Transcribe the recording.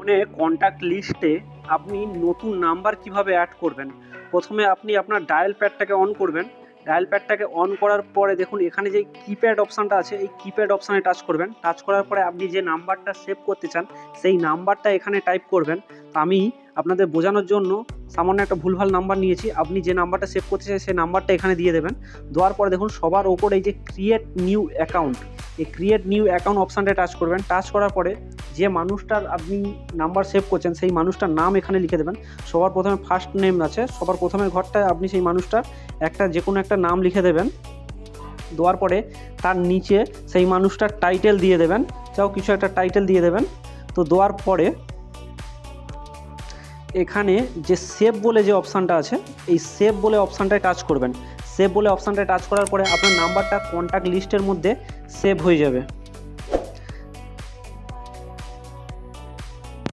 এখানে কন্ট্যাক্ট লিস্টে আপনি নতুন নাম্বার কিভাবে অ্যাড করবেন। প্রথমে আপনি আপনার ডায়াল প্যাডটাকে অন করবেন। ডায়াল প্যাডটাকে অন করার পরে দেখুন এখানে যে কিপ্যাড অপশানটা আছে, এই কিপ্যাড অপশানে টাচ করবেন। টাচ করার পরে আপনি যে নাম্বারটা সেভ করতে চান সেই নাম্বারটা এখানে টাইপ করবেন। তো আমি আপনাদের বোঝানোর জন্য সামান্য একটা ভুলভাল নাম্বার নিয়েছি। আপনি যে নাম্বারটা সেভ করতে চান সেই নাম্বারটা এখানে দিয়ে দেবেন। দেওয়ার পরে দেখুন সবার ওপরে এই যে ক্রিয়েট নিউ অ্যাকাউন্ট, এই ক্রিয়েট নিউ অ্যাকাউন্ট অপশানটা টাচ করবেন। টাচ করার পরে যে মানুষটার আপনি নাম্বার সেভ করছেন সেই মানুষটার নাম এখানে লিখে দেবেন। সবার প্রথমে ফার্স্ট নেম আছে, সবার প্রথমের ঘরটায় আপনি সেই মানুষটার যে কোনো একটা নাম লিখে দেবেন। দেওয়ার পরে তার নিচে সেই মানুষটার টাইটেল দিয়ে দেবেন, কিছু একটা টাইটেল দিয়ে দেবেন। তো দেওয়ার পরে এখানে যে সেভ বলে যে অপশানটা আছে, এই সেভ বলে অপশানটায় টাচ করবেন। সেভ বলে অপশানটায় টাচ করার পরে আপনার নাম্বারটা কন্ট্যাক্ট লিস্টের মধ্যে সেভ হয়ে যাবে।